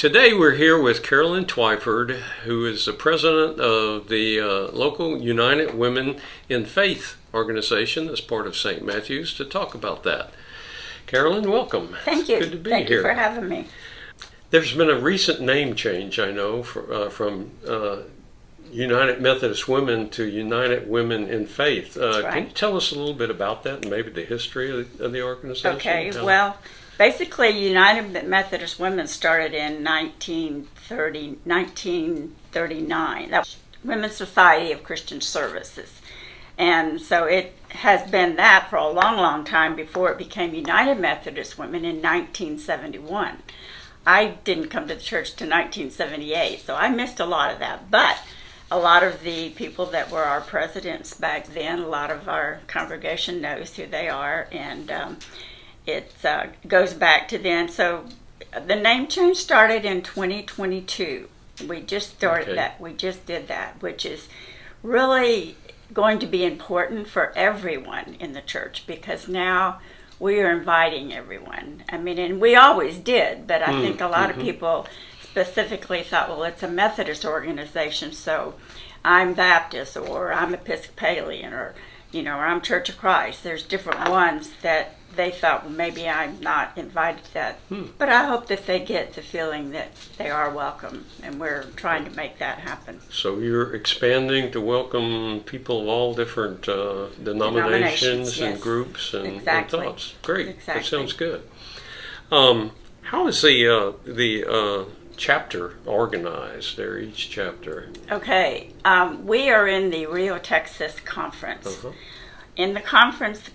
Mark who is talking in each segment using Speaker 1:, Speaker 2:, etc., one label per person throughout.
Speaker 1: Today we're here with Carolyn Twyford, who is the president of the local United Women in Faith organization as part of St. Matthew's to talk about that. Carolyn, welcome.
Speaker 2: Thank you.
Speaker 1: Good to be
Speaker 2: Thank
Speaker 1: here.
Speaker 2: you for having me.
Speaker 1: There's been a recent name change, I know, from United Methodist Women to United Women in Faith.
Speaker 2: That's right.
Speaker 1: Can you tell us a little bit about that and maybe the history of the organization?
Speaker 2: Okay, well, basically United Methodist Women started in 1939. That was Women's Society of Christian Services. And so it has been that for a long, long time before it became United Methodist Women in 1971. I didn't come to the church till 1978, so I missed a lot of that. But a lot of the people that were our presidents back then, a lot of our congregation knows who they are, and it goes back to then. So the name change started in 2022. We just started that. We just did that, which is really going to be important for everyone in the church because now we are inviting everyone. I mean, and we always did, but I think a lot of people specifically thought, well, it's a Methodist organization, so I'm Baptist or I'm Episcopalian or, or I'm Church of Christ. There's different ones that they thought, well, maybe I'm not invited to that. But I hope that they get the feeling that they are welcome, and we're trying to make that happen.
Speaker 1: So you're expanding to welcome people of all different denominations
Speaker 2: yes.
Speaker 1: and groups and,
Speaker 2: Exactly.
Speaker 1: and thoughts. Great.
Speaker 2: Exactly.
Speaker 1: That sounds good. How is the chapter organized there, each chapter?
Speaker 2: Okay. We are in the Rio, Texas conference. In the conference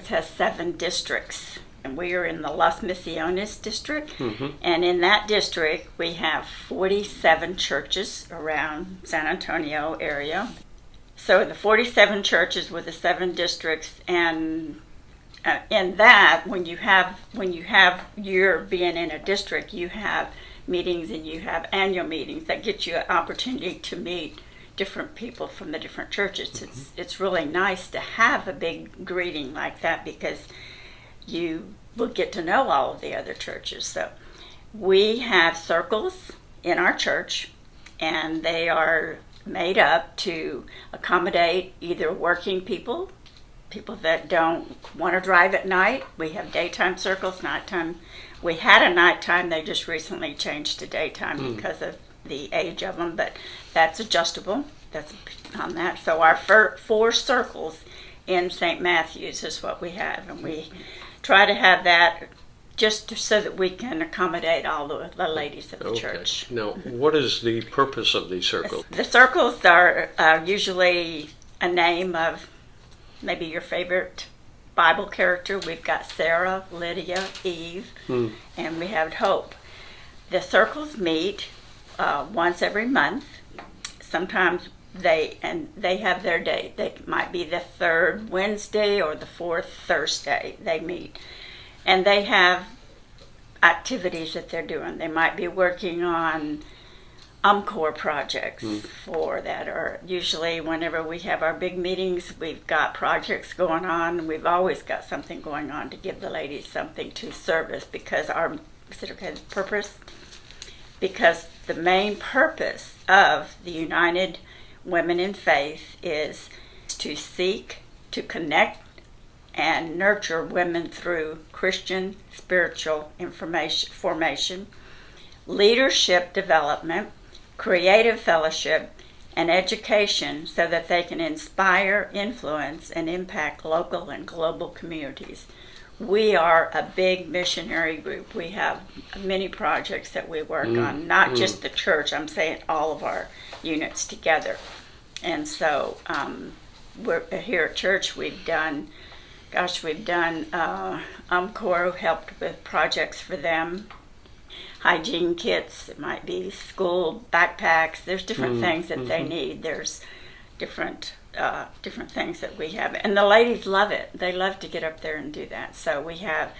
Speaker 2: has 7 districts, and we are in the Las Misiones district, and in that district we have 47 churches around San Antonio area. So the 47 churches with the 7 districts, and in that, when you have your being in a district, you have meetings and you have annual meetings that get you an opportunity to meet different people from the different churches. It's really nice to have a big greeting like that because you will get to know all of the other churches. So we have circles in our church, and they are made up to accommodate either working people that don't want to drive at night. We have daytime circles, nighttime. We had a nighttime. They just recently changed to daytime because of the age of them, but that's adjustable. That's on that. So our 4 circles in St. Matthew's is what we have, and we try to have that just so that we can accommodate all the ladies of the church.
Speaker 1: Now, what is the purpose of these circles?
Speaker 2: The circles are usually a name of maybe your favorite Bible character. We've got Sarah, Lydia, Eve, and we have Hope. The circles meet once every month. Sometimes they have their date. They might be the 3rd Wednesday or the 4th Thursday they meet. And they have activities that they're doing. They might be working on UMCOR projects for that, or usually whenever we have our big meetings, we've got projects going on. We've always got something going on to give the ladies something to service because because the main purpose of the United Women in Faith is to seek, to connect, and nurture women through Christian spiritual formation, leadership development, creative fellowship, and education so that they can inspire, influence, and impact local and global communities. We are a big missionary group. We have many projects that we work on, not just the church. I'm saying all of our units together. And so we're here at church. We've done UMCOR, helped with projects for them. Hygiene kits, it might be school backpacks. There's different things that they need. There's different things that we have, and the ladies love it. They love to get up there and do that. So we have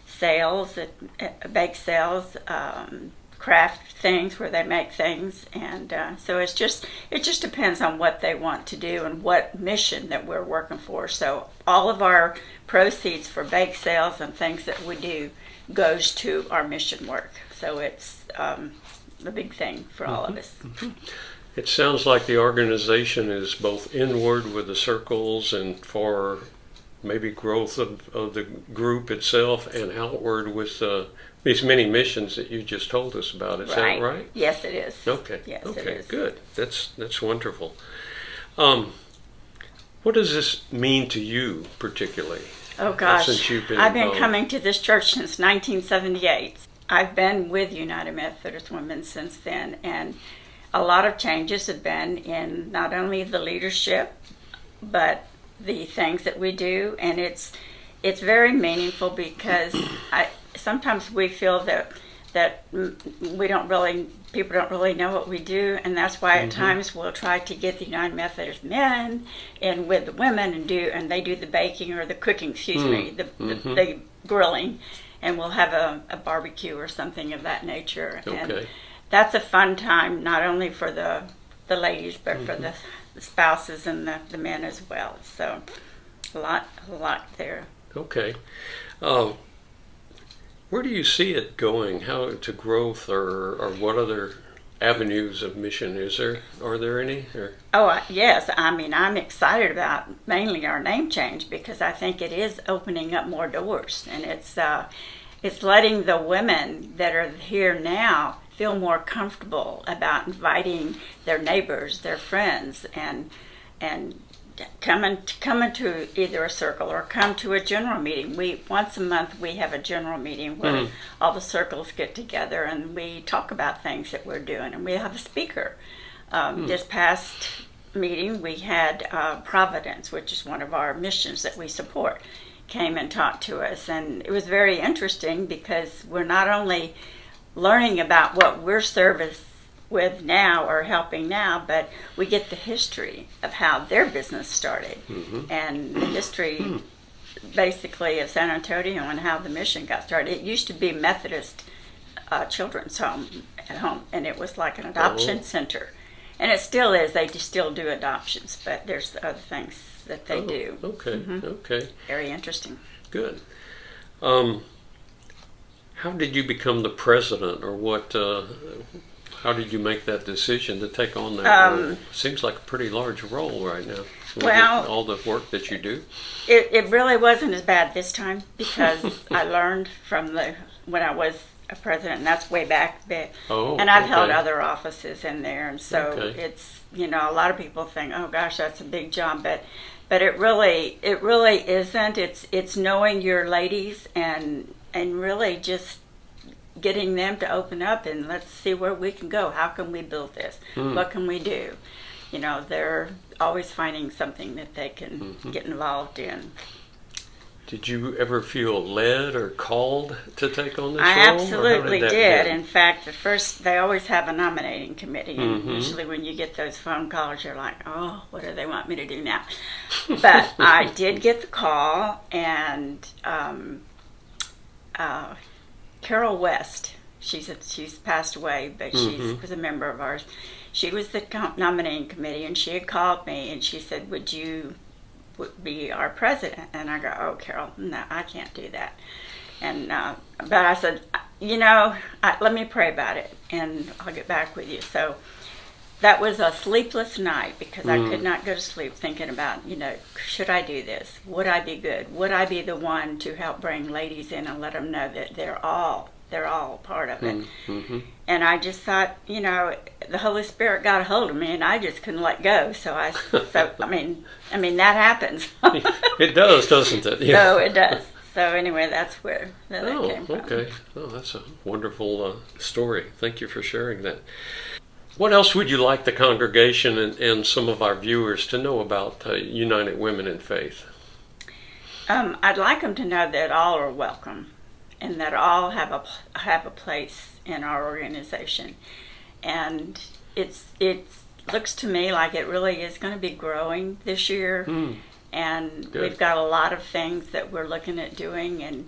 Speaker 2: sales, bake sales, craft things where they make things, and so it just depends on what they want to do and what mission that we're working for. So all of our proceeds for bake sales and things that we do goes to our mission work. So it's the big thing for all of us.
Speaker 1: It sounds like the organization is both inward with the circles and for maybe growth of the group itself, and outward with these many missions that you just told us about. Is that right?
Speaker 2: Yes, it is.
Speaker 1: Okay.
Speaker 2: Yes,
Speaker 1: okay.
Speaker 2: it is.
Speaker 1: Good. That's wonderful. What does this mean to you particularly?
Speaker 2: Oh gosh,
Speaker 1: Since you've been
Speaker 2: I've been
Speaker 1: involved?
Speaker 2: coming to this church since 1978. I've been with United Methodist Women since then, and a lot of changes have been in not only the leadership, but the things that we do, and it's very meaningful because sometimes we feel that people don't really know what we do, and that's why at times we'll try to get the United Methodist men in with the women and they do the baking or the cooking, the grilling, and we'll have a barbecue or something of that nature.
Speaker 1: Okay.
Speaker 2: And that's a fun time, not only for the ladies, but for the spouses and the men as well. So a lot there.
Speaker 1: Okay. Where do you see it going? How to growth, or what other avenues of mission are there any? Or?
Speaker 2: Oh, yes. I mean, I'm excited about mainly our name change because I think it is opening up more doors, and it's letting the women that are here now feel more comfortable about inviting their neighbors, their friends, and coming to either a circle or come to a general meeting. Once a month we have a general meeting where all the circles get together and we talk about things that we're doing, and we have a speaker. This past meeting we had Providence, which is one of our missions that we support, came and talked to us, and it was very interesting because we're not only learning about what we're service with now or helping now, but we get the history of how their business started and the history basically of San Antonio and how the mission got started. It used to be Methodist children's home at home, and it was like an adoption center, and it still is. They still do adoptions, but there's other things that they do.
Speaker 1: Okay. Okay.
Speaker 2: Very interesting.
Speaker 1: Good. How did you become the president, or what? How did you make that decision to take on that role? Seems like a pretty large role right now.
Speaker 2: Well,
Speaker 1: all the work that you do.
Speaker 2: It really wasn't as bad this time because I learned from when I was a president, and that's way back. And I've held other offices in there, and so it's a lot of people think, oh gosh, that's a big job, but it really isn't. It's knowing your ladies and really just getting them to open up and let's see where we can go. How can we build this? What can we do? They're always finding something that they can get involved in.
Speaker 1: Did you ever feel led or called to take on this role?
Speaker 2: I absolutely did. In fact, they always have a nominating committee, and usually when you get those phone calls, you're like, oh, what do they want me to do now? But I did get the call, and Carol West, she's passed away, but she was a member of ours. She was the nominating committee, and she had called me, and she said, would you be our president? And I go, oh, Carol, no, I can't do that. And but I said, let me pray about it, and I'll get back with you. So that was a sleepless night because I could not go to sleep thinking about, should I do this? Would I be good? Would I be the one to help bring ladies in and let them know that they're all part of it? And I just thought, the Holy Spirit got a hold of me, and I just couldn't let go. So I mean that happens.
Speaker 1: It does, doesn't it?
Speaker 2: Yeah. So it does. So anyway, that's where that came from.
Speaker 1: Okay. Oh, that's a wonderful story. Thank you for sharing that. What else would you like the congregation and some of our viewers to know about United Women in Faith?
Speaker 2: I'd like them to know that all are welcome, and that all have a place in our organization. And it looks to me like it really is going to be growing this year. And
Speaker 1: Good.
Speaker 2: We've got a lot of things that we're looking at doing, and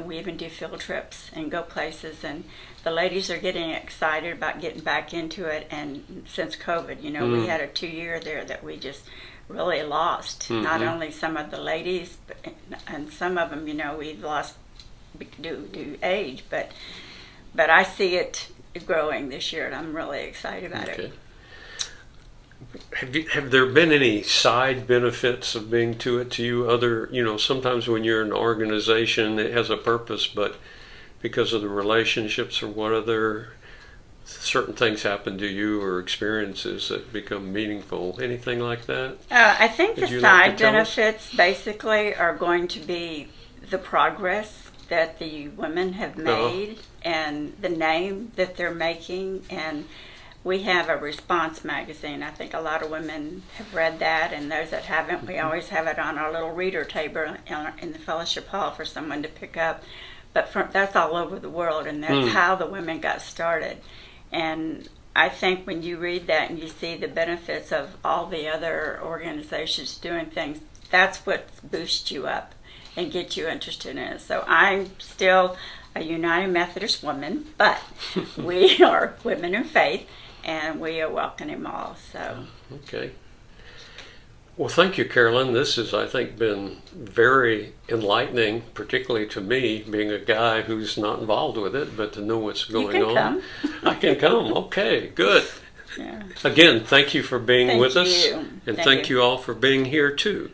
Speaker 2: we even do field trips and go places, and the ladies are getting excited about getting back into it. And since COVID, we had a 2-year there that we just really lost. Not only some of the ladies, and some of them, we lost due to age, but I see it growing this year, and I'm really excited about it.
Speaker 1: Have there been any side benefits of being to you? Other, sometimes when you're in an organization, it has a purpose, but because of the relationships or what other certain things happen to you or experiences that become meaningful, anything like that?
Speaker 2: I think the side benefits basically are going to be the progress that the women have made and the name that they're making. And we have a Response magazine. I think a lot of women have read that, and those that haven't, we always have it on our little reader table in the fellowship hall for someone to pick up. But that's all over the world, and that's how the women got started. And I think when you read that and you see the benefits of all the other organizations doing things, that's what boosts you up and gets you interested in it. So I'm still a United Methodist woman, but we are women in faith, and we are welcoming them all. So
Speaker 1: okay. Well, thank you, Carolyn. This has, I think, been very enlightening, particularly to me, being a guy who's not involved with it, but to know what's going on.
Speaker 2: Come.
Speaker 1: I can come. Okay, good.
Speaker 2: Yeah.
Speaker 1: Again, thank you for being with us.
Speaker 2: And
Speaker 1: thank you all for being here, too.